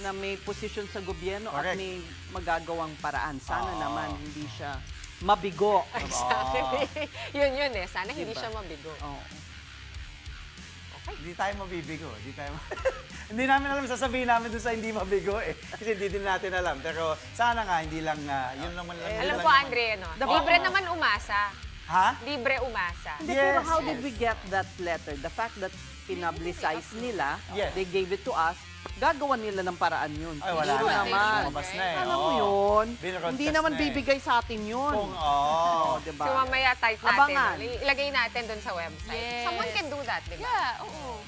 na may posisyon sa gobyerno Correct. at may magagawang paraan. Sana naman hindi siya mabigo. Exactly. Yun eh. Sana hindi siya mabigo. Oo. Hindi tayo mabibigo. Hindi namin alam, sasabihin namin doon sa hindi mabigo eh. Kasi hindi din natin alam. Pero sana nga, hindi lang, yun lang. Alam ko, Andre, no? Libre naman umasa. Ha? Libre umasa. Hindi, pero how did we get that letter? The fact that pinablicize nila, they gave it to us, gagawa nila ng paraan yun. Ay, wala Siguro na. naman. Lumabas na eh. Alam mo yun, Binroadcast hindi naman na eh. bibigay sa atin yun. Diba? So mamaya type natin. Abangan. Ilagay natin doon sa website. Yes. Someone can do that, di ba? Yeah, oo.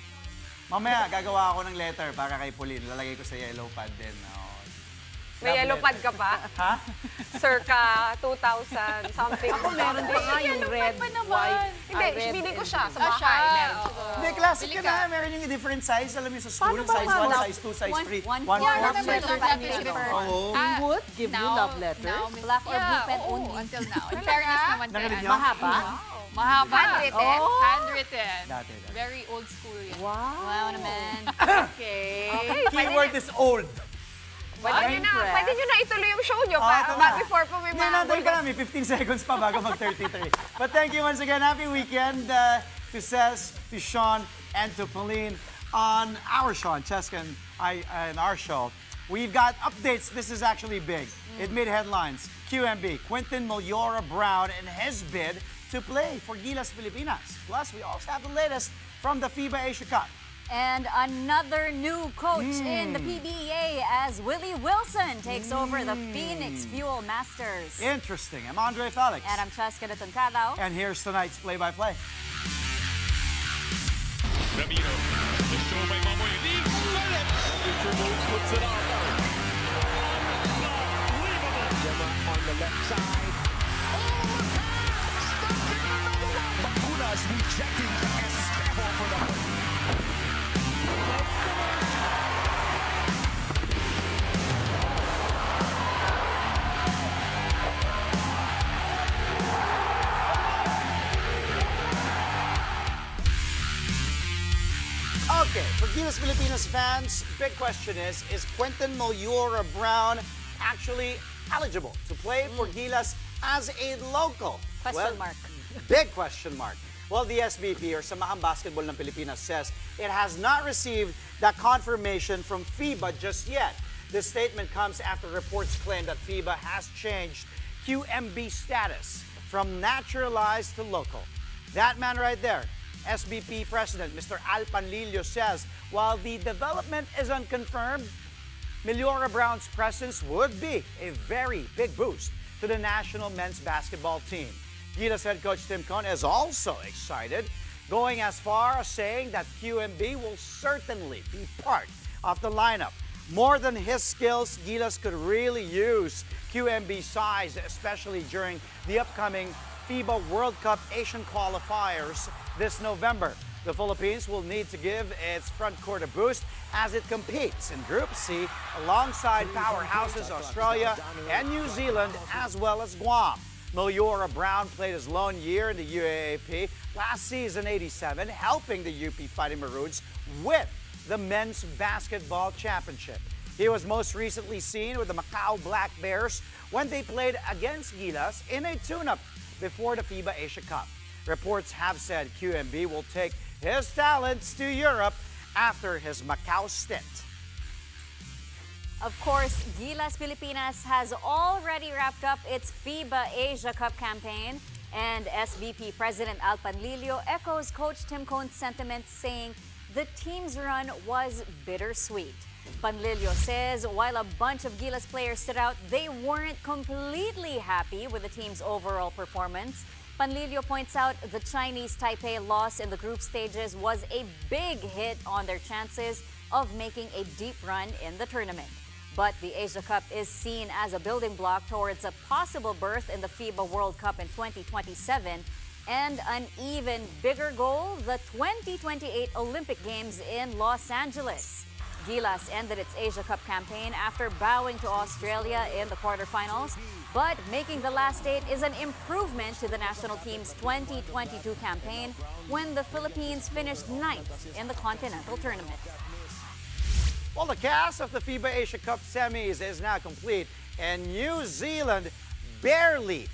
Mamaya, gagawa ako ng letter para kay Pauline. Lalagay ko sa yellow pad din. May yellow pad ka pa? Ha? Circa 2000 something. Ako meron pa nga yung red, white. Hindi, red bili ko and- siya sa Ah, bahay. siya. Meron. Oo. Hindi, classic Bili ka na. Meron yung different size. Alam mo sa school, Paano ba size 1, hanap? size 2, size 3. One One yeah, fourth, remember size the two. love letter? Oo. They would give you love letters? Black or blue pen oo. only. Until now. In fairness naman kay Narinig ano. niyo? Mahaba? Mahaba. Handwritten? Oh. Handwritten. Dati. Very old school yan. Wow. Wow naman. Okay. Keyword is old. Pwede nyo na ituloy yung show nyo ito na. before pa may Hindi, nandun ka na. May 15 seconds pa bago mag-33. But thank you once again. Happy weekend to Cez, to Sean, and to Pauline on our show, on Cheska and our show. We've got updates. This is actually big. It made headlines. QMB, Quinton Meliora Brown, and his bid to play for Gilas Pilipinas. Plus, we also have the latest from the FIBA Asia Cup. And another new coach in the PBA as Willie Wilson takes over the Phoenix Fuel Masters. Interesting. I'm Andre Felix. And I'm Cheska Toncado. And here's tonight's play-by-play. Ramiro, the show by Mamoy leads. Future moves puts it on. Unbelievable. Gemma on the left side. Oh, the pass! Bacunas rejecting Esteban for the Okay, for Gilas Pilipinas fans, big question is Quinton Meliora Brown actually eligible to play for Gilas as a local? Question mark. Big question mark. Well, the SBP, or Samahang Basketball ng Pilipinas, says it has not received that confirmation from FIBA just yet. This statement comes after reports claim that FIBA has changed QMB status from naturalized to local. That man right there, SBP President Mr. Al Panlilio, says while the development is unconfirmed, Meliora Brown's presence would be a very big boost to the national men's basketball team. Gilas head coach Tim Cohn is also excited, going as far as saying that QMB will certainly be part of the lineup. More than his skills, Gilas could really use QMB's size, especially during the upcoming FIBA World Cup Asian qualifiers this November. The Philippines will need to give its front court a boost as it competes in Group C alongside powerhouses Australia and New Zealand, as well as Guam. Meliora Brown played his lone year in the UAAP last season, 87, helping the UP Fighting Maroons with the men's basketball championship. He was most recently seen with the Macau Black Bears when they played against Gilas in a tune-up before the FIBA Asia Cup. Reports have said QMB will take his talents to Europe after his Macau stint. Of course, Gilas Pilipinas has already wrapped up its FIBA Asia Cup campaign, and SVP President Al Panlilio echoes Coach Tim Cohn's sentiments, saying the team's run was bittersweet. Panlilio says while a bunch of Gilas players stood out, they weren't completely happy with the team's overall performance. Panlilio points out the Chinese Taipei loss in the group stages was a big hit on their chances of making a deep run in the tournament. But the Asia Cup is seen as a building block towards a possible berth in the FIBA World Cup in 2027 and an even bigger goal, the 2028 Olympic Games in Los Angeles. Gilas ended its Asia Cup campaign after bowing to Australia in the quarterfinals, but making the last eight is an improvement to the national team's 2022 campaign, when the Philippines finished ninth in the continental tournament. Well, the cast of the FIBA Asia Cup semis is now complete, and New Zealand barely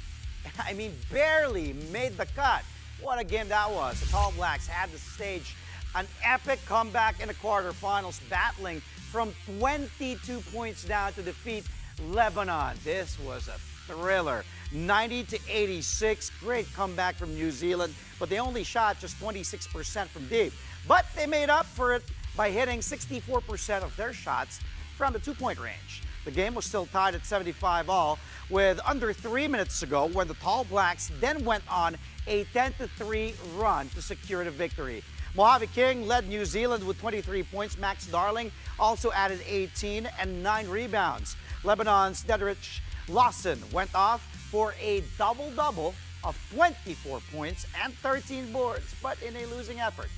made the cut. What a game that was. The Tall Blacks had to stage an epic comeback in the quarterfinals, battling from 22 points down to defeat Lebanon. This was a thriller. 90-86, great comeback from New Zealand, but they only shot just 26% from deep. But they made up for it by hitting 64% of their shots from the two-point range. The game was still tied at 75-all with under 3 minutes to go, when the Tall Blacks then went on a 10-3 run to secure the victory. Mojave King led New Zealand with 23 points. Max Darling also added 18 and 9 rebounds. Lebanon's Dedrich Lawson went off for a double-double of 24 points and 13 boards, but in a losing effort.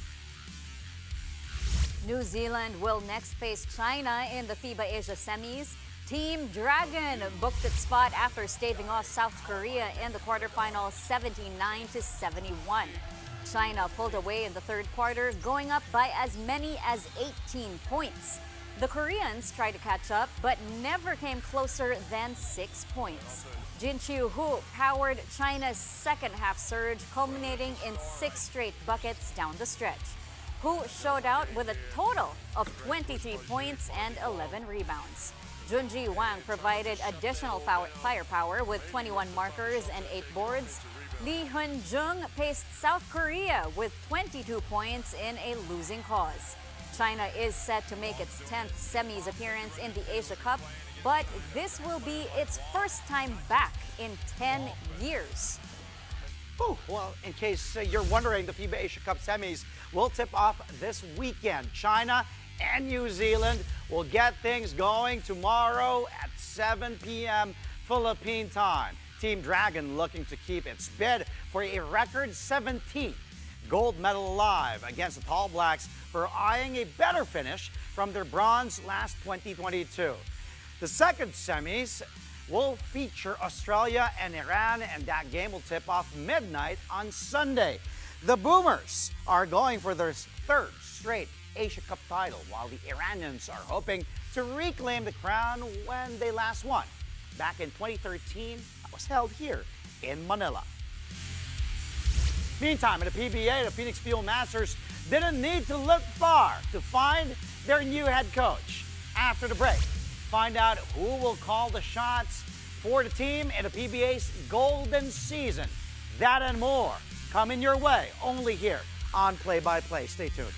New Zealand will next face China in the FIBA Asia semis. Team Dragon booked its spot after staving off South Korea in the quarterfinals 79-71. China pulled away in the third quarter, going up by as many as 18 points. The Koreans tried to catch up, but never came closer than 6 points. Jin Chiu-hu powered China's second-half surge, culminating in 6 straight buckets down the stretch. Hu showed out with a total of 23 points and 11 rebounds. Junji Wang provided additional firepower with 21 markers and 8 boards. Lee Hun-jung paced South Korea with 22 points in a losing cause. China is set to make its 10th semis appearance in the Asia Cup, but this will be its first time back in 10 years. Ooh, well, in case you're wondering, the FIBA Asia Cup semis will tip off this weekend. China and New Zealand will get things going tomorrow at 7 p.m. Philippine time. Team Dragon looking to keep its bid for a record 17th gold medal alive against the Tall Blacks for eyeing a better finish from their bronze last 2022. The second semis will feature Australia and Iran, and that game will tip off midnight on Sunday. The Boomers are going for their third straight Asia Cup title, while the Iranians are hoping to reclaim the crown when they last won back in 2013. That was held here in Manila. Meantime, in the PBA, the Phoenix Fuel Masters didn't need to look far to find their new head coach. After the break, find out who will call the shots for the team in the PBA's golden season. That and more coming your way only here on Play by Play. Stay tuned.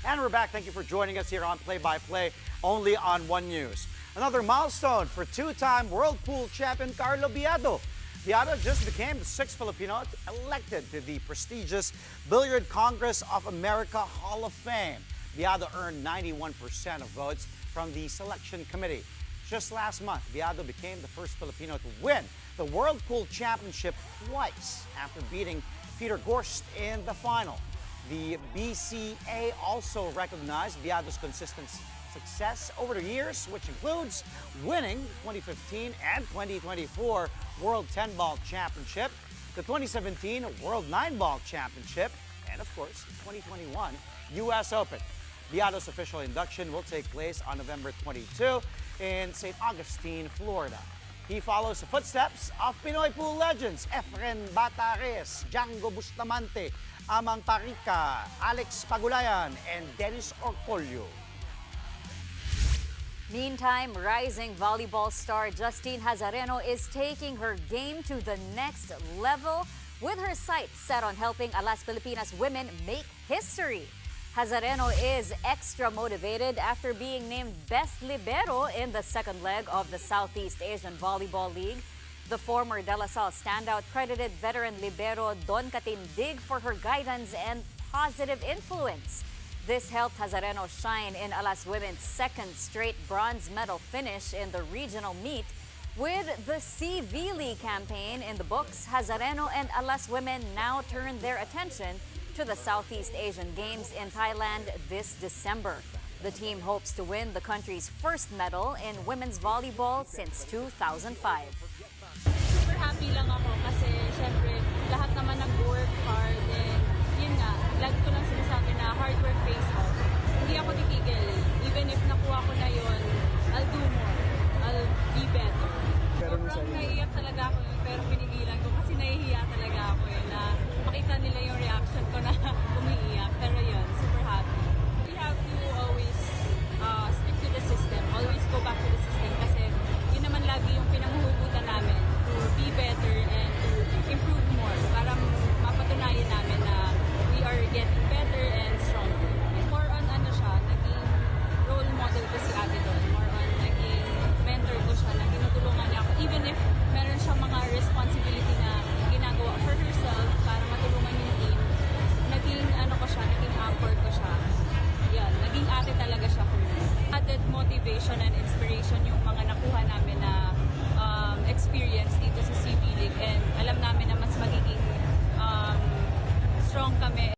And we're back. Thank you for joining us here on Play by Play, only on One News. Another milestone for two-time World Pool champion Carlo Biado. Biado just became the 6th Filipino elected to the prestigious Billiard Congress of America Hall of Fame. Biado earned 91% of votes from the selection committee. Just last month, Biado became the first Filipino to win the World Pool Championship twice after beating Peter Gorst in the final. The BCA also recognized Biado's consistent success over the years, which includes winning 2015 and 2024 World 10-Ball Championship, the 2017 World 9-Ball Championship, and of course, the 2021 U.S. Open. Biado's official induction will take place on November 22 in St. Augustine, Florida. He follows the footsteps of Pinoy pool legends Efren Batares, Django Bustamante, Amang Parica, Alex Pagulayan, and Dennis Orcolio. Meantime, rising volleyball star Justine Hazareno is taking her game to the next level with her sights set on helping Gilas Pilipinas women make history. Hazareno is extra motivated after being named Best Libero in the second leg of the Southeast Asian Volleyball League. The former De La Salle standout credited veteran libero Don Catindig for her guidance and positive influence. This helped Hazareno shine in Gilas women's second straight bronze medal finish in the regional meet. With the CV League campaign in the books, Hazareno and Gilas women now turn their attention to the Southeast Asian Games in Thailand this December. The team hopes to win the country's first medal in women's volleyball since 2005. Super happy lang ako kasi syempre lahat naman nag-work hard and yun nga, lagi ko lang sinasabi na hard work pays off. Hindi ako titigil. Even if nakuha ko na yun, I'll do more. I'll be better. Sobrang naiiyak talaga ako yun, pero pinigilan ko kasi nahihiya talaga ako yun na makita nila yung reaction ko na umiiyak. Pero yun, super happy. We have to always stick to the system, always go back to the system kasi yun naman lagi yung pinanghuhugutan namin to be better and to improve more para mapatunayan namin na we are getting better and stronger. More on ano siya, naging role model ko si ate doon. More on naging mentor ko siya, na tinutulungan niya ako. Even if meron siyang mga responsibility na ginagawa for herself para matulungan yung team, naging ano ko siya, naging anchor ko siya. Yan, naging ate talaga siya for me. Added motivation and inspiration yung mga nakuha namin na experience dito sa CV League and alam namin na mas magiging strong kami.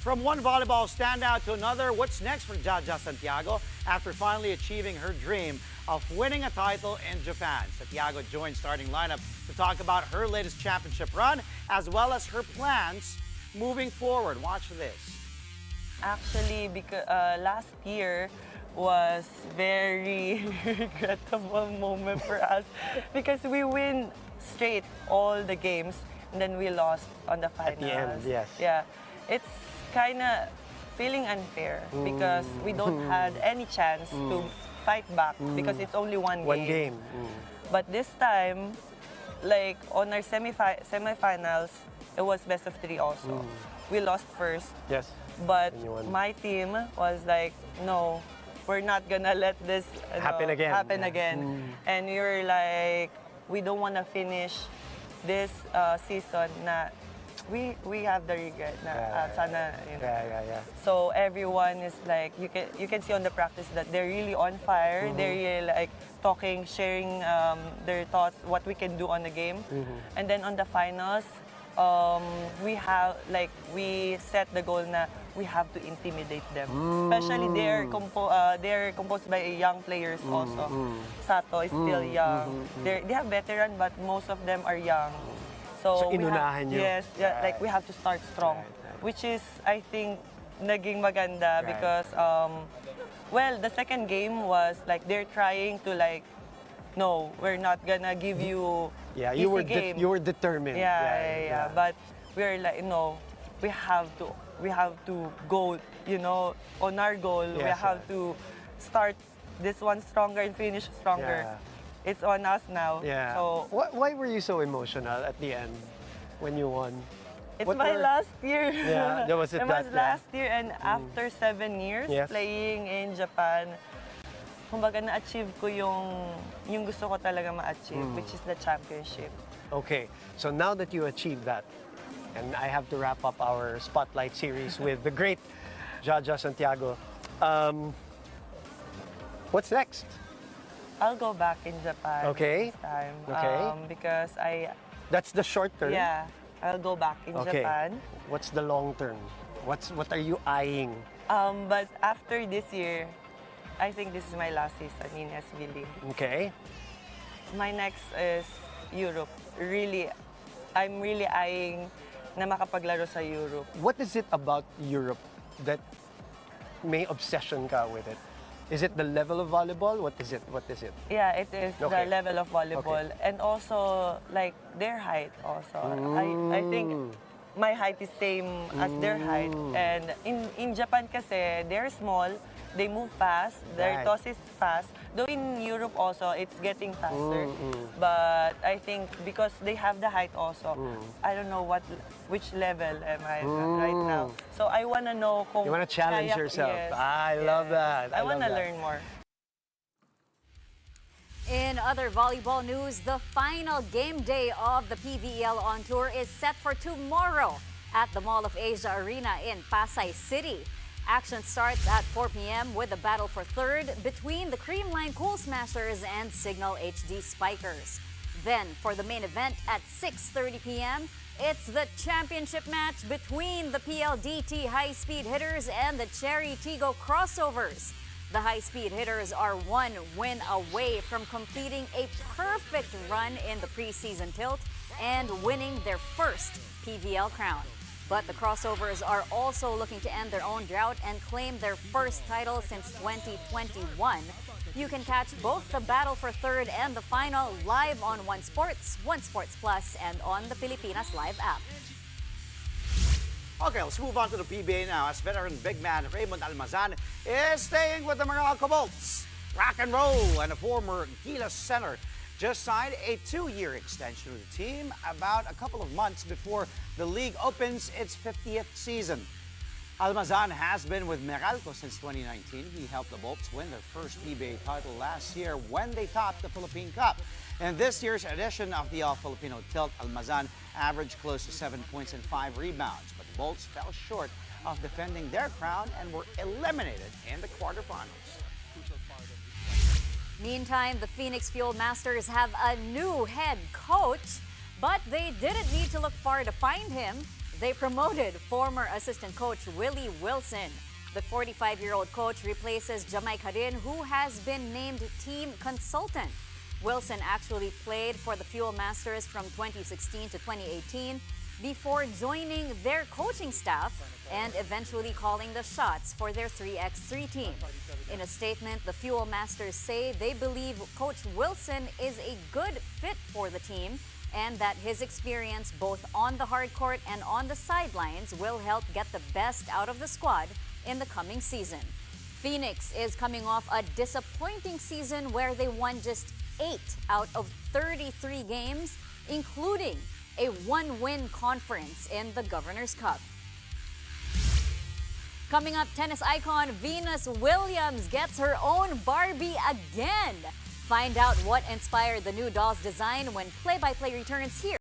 From one volleyball standout to another, what's next for Jaja Santiago after finally achieving her dream of winning a title in Japan? Santiago joined starting lineup to talk about her latest championship run as well as her plans moving forward. Watch this. Actually, because last year was very regrettable moment for us because we win straight all the games and then we lost on the finals. At the end, yes. Yeah, it's kind of feeling unfair because we don't had any chance to fight back because it's only one game. But this time, like on our semifinals, it was best of 3 also. We lost first. Yes. But And you won. my team was like, no, we're not gonna let this Happen again. happen Yeah. again. And we were like, we don't wanna finish this season na we have the regret na sana, you know. Yeah. So everyone is like, you can see on the practice that they're really on fire. They're really like talking, sharing their thoughts, what we can do on the game. And then on the finals, we set the goal na we have to intimidate them. Especially they're composed by young players also. Sato is still young. They have veteran, but most of them are young. So, we inunahan nyo. Yes, yeah, like we have to start strong, Right. which is I think naging maganda because well, the second game was like they're trying to like, no, we're not gonna give you Yeah, easy you were determined. Yeah. But we're like, no, we have to go, on our goal. We Yes, have to start this one stronger and finish stronger. Yeah. It's on us now. Yeah. So Why were you so emotional at the end when you won? It's What my were- last year. Yeah, that was it. It was that, last year, and after 7 years Yes. playing in Japan, kumbaga na-achieve ko yung gusto ko talaga ma-achieve, which is the championship. Okay, so now that you achieved that, and I have to wrap up our spotlight series with the great Jaja Santiago. What's next? I'll go back in Japan Okay. this time. Okay. Because That's the short term. yeah, I'll go back in Okay. Japan. What's the long term? What are you eyeing? But after this year, I think this is my last season in SB League. Okay. My next is Europe. Really, I'm really eyeing na makapaglaro sa Europe. What is it about Europe that may obsession ka with it? Is it the level of volleyball? What is it? Yeah, it is Okay. the level of volleyball, Okay. and also like their height. Also, I think my height is same as their height. And in Japan kasi they're small, they move fast, their Right. toss is fast. Though in Europe also it's getting faster, but I think because they have the height also, I don't know which level am I right now. So I wanna know kung You want to challenge kaya- yourself. yes, I love that. I love wanna that. learn more. In other volleyball news, the final game day of the PVEL on tour is set for tomorrow at the Mall of Asia Arena in Pasay City. Action starts at 4 p.m. with a battle for third between the Creamline Cool Smashers and Signal HD Spikers. Then, for the main event at 6:30 p.m., it's the championship match between the PLDT High-Speed Hitters and the Cherry Tigo Crossovers. The high-speed hitters are one win away from completing a perfect run in the preseason tilt and winning their first PVL crown. But the crossovers are also looking to end their own drought and claim their first title since 2021. You can catch both the battle for third and the final live on One Sports Plus, and on the Pilipinas Live app. Okay, let's move on to the PBA now as veteran big man Raymond Almazan is staying with the Meralco Bolts. Rock and roll and a former Gilas center just signed a 2-year extension with the team about a couple of months before the league opens its 50th season. Almazan has been with Meralco since 2019. He helped the Bolts win their first PBA title last year when they topped the Philippine Cup. In this year's edition of the All-Filipino Tilt, Almazan averaged close to 7 points and 5 rebounds, but the Bolts fell short of defending their crown and were eliminated in the quarterfinals. Meantime, the Phoenix Fuel Masters have a new head coach, but they didn't need to look far to find him. They promoted former assistant coach Willie Wilson. The 45-year-old coach replaces Jamay Karin, who has been named team consultant. Wilson actually played for the Fuel Masters from 2016 to 2018 before joining their coaching staff and eventually calling the shots for their 3x3 team. In a statement, the Fuel Masters say they believe Coach Wilson is a good fit for the team and that his experience both on the hard court and on the sidelines will help get the best out of the squad in the coming season. Phoenix is coming off a disappointing season where they won just 8 out of 33 games, including a 1-win conference in the Governor's Cup. Coming up, tennis icon Venus Williams gets her own Barbie again. Find out what inspired the new doll's design when play-by-play returns here.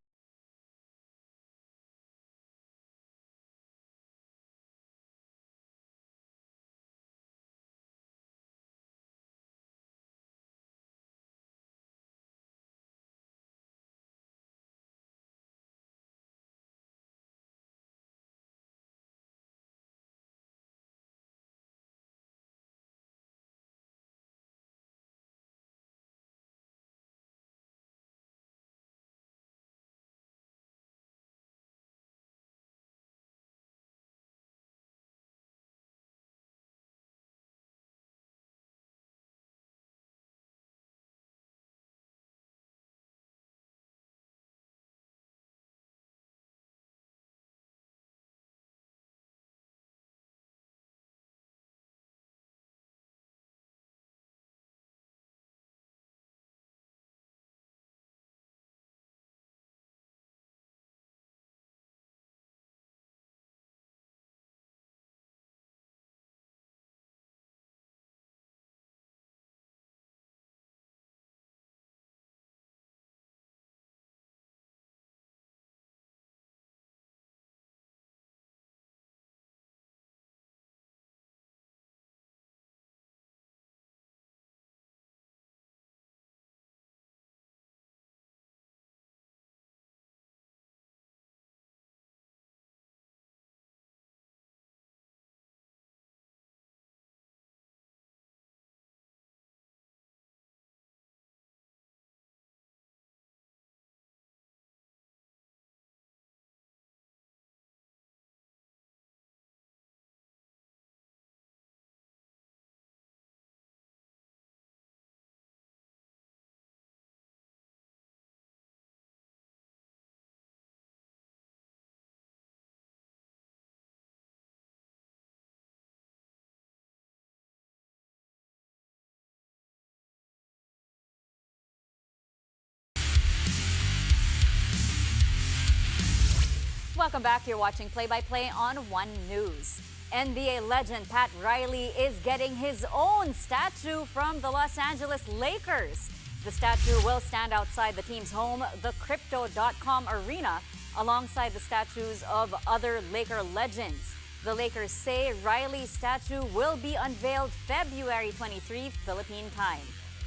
Welcome back. You're watching Play-by-Play on One News. NBA legend Pat Riley is getting his own statue from the Los Angeles Lakers. The statue will stand outside the team's home, the Crypto.com Arena, alongside the statues of other Laker legends. The Lakers say Riley's statue will be unveiled February 23, Philippine time.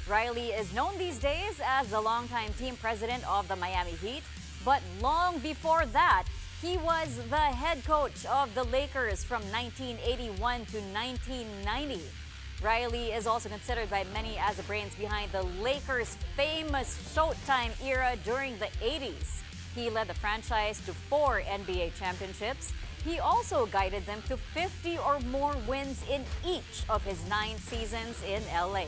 Riley is known these days as the longtime team president of the Miami Heat, but long before that, he was the head coach of the Lakers from 1981 to 1990. Riley is also considered by many as the brains behind the Lakers' famous Showtime era during the 80s. He led the franchise to 4 NBA championships. He also guided them to 50 or more wins in each of his 9 seasons in LA.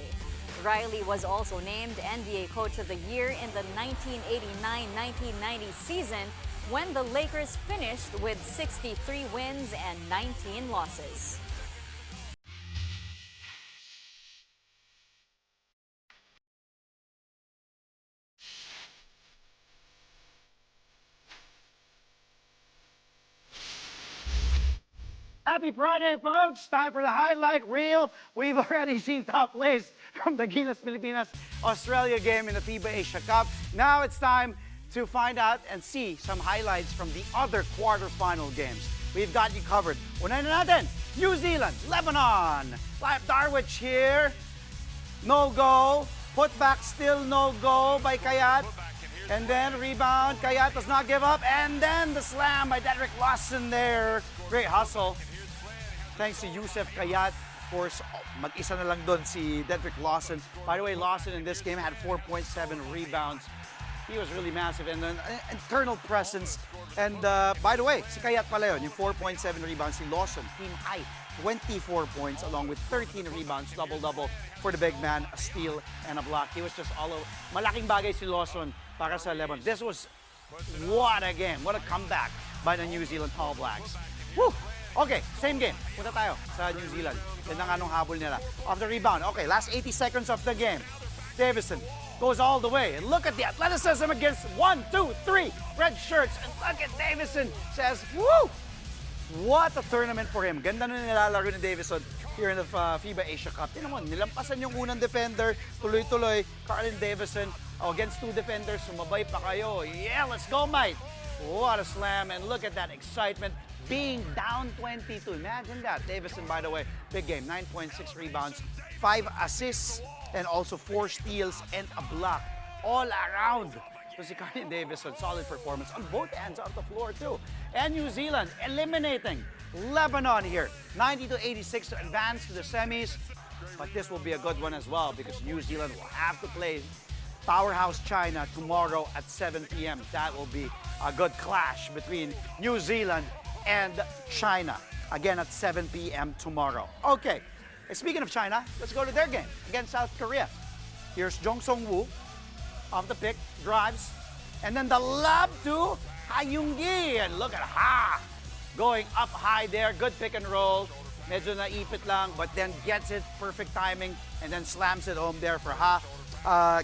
Riley was also named NBA Coach of the Year in the 1989-1990 season when the Lakers finished with 63 wins and 19 losses. Happy Friday, folks! Time for the highlight reel. We've already seen top plays from the Gilas Pilipinas Australia game in the FIBA Asia Cup. Now it's time to find out and see some highlights from the other quarterfinal games. We've got you covered. Unahin na natin, New Zealand, Lebanon. Live Darwich here. No go. Put back still no go by Kayat. And then rebound. Kayat does not give up. And then the slam by Dedrick Lawson there. Great hustle. Thanks to Yusef Kayat. Of course, mag-isa na lang doon si Dedrick Lawson. By the way, Lawson in this game had 4.7 rebounds. He was really massive and an internal presence. And by the way, si Kayat pala yun, yung 4.7 rebounds, si Lawson, team high, 24 points along with 13 rebounds, double-double for the big man, a steal and a block. He was just all over. Malaking bagay si Lawson para sa Lebanon. This was, what a game, what a comeback by the New Zealand All Blacks. Woo! Okay, same game. Punta tayo sa New Zealand. Yan ang anong habol nila. Off the rebound. Okay, last 80 seconds of the game. Davison goes all the way. And look at the athleticism against 1, 2, 3 red shirts. And look at Davison. Says, woo! What a tournament for him. Ganda na nilalaro ni Davison here in the FIBA Asia Cup. Tinan mo, nilampasan yung unang defender. Tuloy-tuloy. Carlin Davison against 2 defenders. Sumabay pa kayo. Yeah, let's go, mate. What a slam. And look at that excitement. Being down 22. Imagine that. Davison, by the way, big game. 9.6 rebounds, 5 assists, and also 4 steals and a block. All around. So si Carlin Davison, solid performance on both ends of the floor too. And New Zealand eliminating Lebanon here. 90-86 to advance to the semis. But this will be a good one as well because New Zealand will have to play powerhouse China tomorrow at 7 p.m. That will be a good clash between New Zealand and China, again at 7 p.m. tomorrow. Okay, speaking of China, let's go to their game against South Korea. Here's Jong Sung-woo off the pick, drives, and then the lob to Ha Young-gi. And look at Ha going up high there. Good pick and roll. Medyo naipit lang, but then gets it, perfect timing, and then slams it home there for Ha.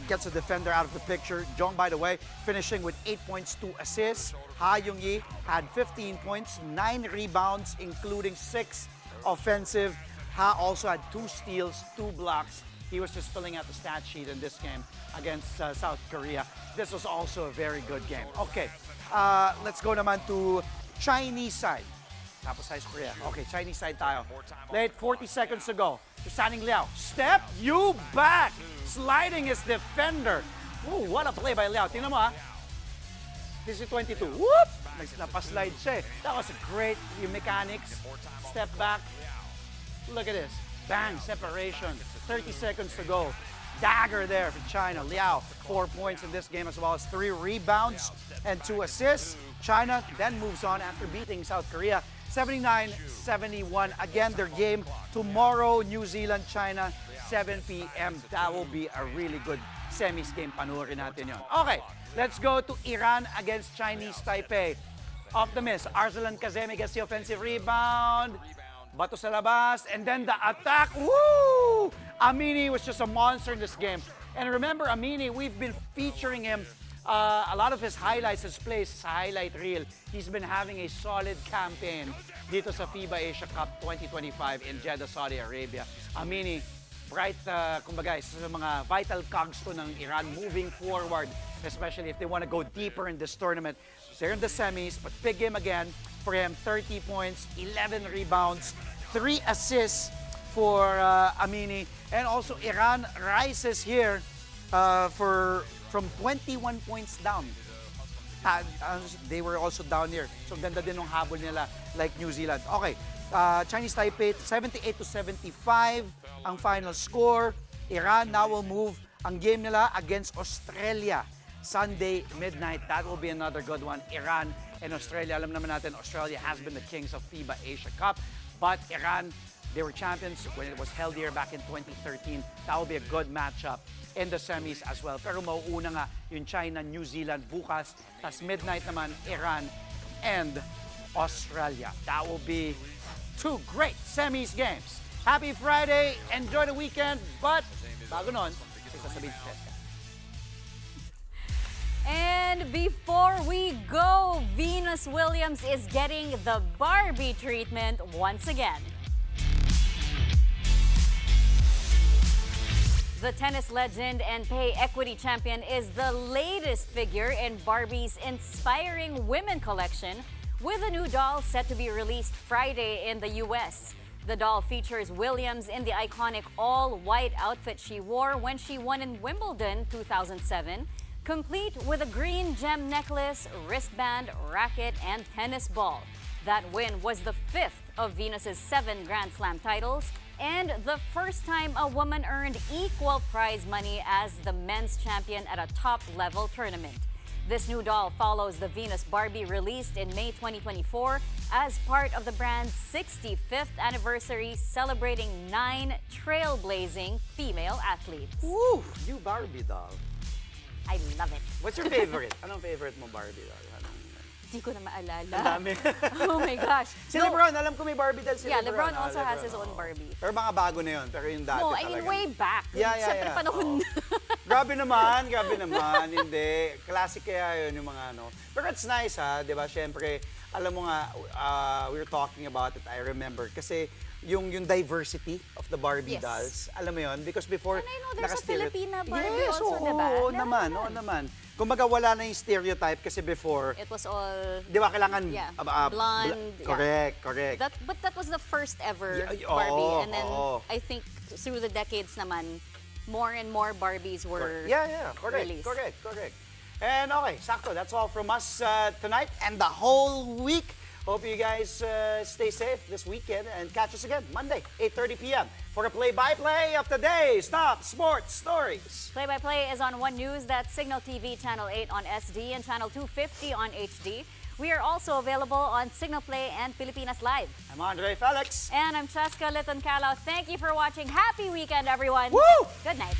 Gets a defender out of the picture. Jong, by the way, finishing with 8 points, 2 assists. Ha Young-gi had 15 points, 9 rebounds, including 6 offensive. Ha also had 2 steals, 2 blocks. He was just filling out the stat sheet in this game against South Korea. This was also a very good game. Okay, let's go naman to Chinese side. Tapos South Korea. Okay, Chinese side tayo. Late 40 seconds to go. To Sanning Liao. Step you back! Sliding his defender. Ooh, what a play by Liao. Tingnan mo ha. This is 22. Whoop! Napaslide siya eh. That was a great mechanics. Step back. Look at this. Bang, separation. 30 seconds to go. Dagger there for China. Liao, 4 points in this game as well as 3 rebounds and 2 assists. China then moves on after beating South Korea 79-71. Again, their game tomorrow, New Zealand, China, 7 p.m. That will be a really good semis game. Panoorin natin yun. Okay, let's go to Iran against Chinese Taipei. Off the miss, Arslan Kazemi gets the offensive rebound. Bato sa labas, and then the attack. Woo! Amini was just a monster in this game. And remember, Amini, we've been featuring him a lot of his highlights, his plays sa highlight reel. He's been having a solid campaign dito sa FIBA Asia Cup 2025 in Jeddah, Saudi Arabia. Amini, bright, kumbaga, isa sa mga vital cogs to ng Iran moving forward, especially if they want to go deeper in this tournament. They're in the semis, but big game again for him. 30 points, 11 rebounds, 3 assists for Amini. And also, Iran rises here from 21 points down. They were also down here. So, ganda din ng habol nila like New Zealand. Okay, Chinese Taipei, 78-75 ang final score. Iran now will move ang game nila against Australia. Sunday, midnight. That will be another good one. Iran and Australia. Alam naman natin, Australia has been the kings of FIBA Asia Cup. But Iran, they were champions when it was held here back in 2013. That will be a good matchup in the semis as well. Pero mauuna nga yung China, New Zealand bukas. Tas midnight naman, Iran and Australia. That will be 2 great semis games. Happy Friday. Enjoy the weekend. But, bago nun, sasabihin ko. And before we go, Venus Williams is getting the Barbie treatment once again. The tennis legend and pay equity champion is the latest figure in Barbie's inspiring women collection, with a new doll set to be released Friday in the US. The doll features Williams in the iconic all-white outfit she wore when she won in Wimbledon 2007, complete with a green gem necklace, wristband, racket, and tennis ball. That win was the 5th of Venus's 7 Grand Slam titles and the first time a woman earned equal prize money as the men's champion at a top-level tournament. This new doll follows the Venus Barbie released in May 2024 as part of the brand's 65th anniversary, celebrating 9 trailblazing female athletes. Woo! New Barbie doll. I love it. What's your favorite? Anong favorite mo Barbie doll? Hindi ko na maalala. Ang dami. Oh my gosh. Si LeBron, alam ko may Barbie doll si Yeah, LeBron. LeBron also has his own Barbie. Pero mga bago na yun. Pero yung dati No, I talaga. mean way back. Yeah. Siyempre panahon. Grabe naman. Hindi. Classic kaya yun yung mga ano. Pero it's nice ha, di ba? Siyempre, alam mo nga, we were talking about it, I remember. Kasi yung diversity of the Barbie dolls, alam mo yun? Because before, And I know there's a naka-stereotype. Filipina Barbie Yes, also, diba? Oo naman. Kumbaga wala na yung stereotype kasi before, It was all di ba kailangan blonde. correct. But that was the first ever Yeah, Barbie. And then oo. I think through the decades naman, more and more Barbies were Correct. released. And okay, sakto. That's all from us tonight and the whole week. Hope you guys stay safe this weekend and catch us again Monday, 8:30 p.m. for a play-by-play of today's top sports stories. Play-by-play is on One News, that's Signal TV Channel 8 on SD and Channel 250 on HD. We are also available on Signal Play and Pilipinas Live. I'm Andre Felix. And I'm Cheska Liton-Calao. Thank you for watching. Happy weekend, everyone. Woo! Good night.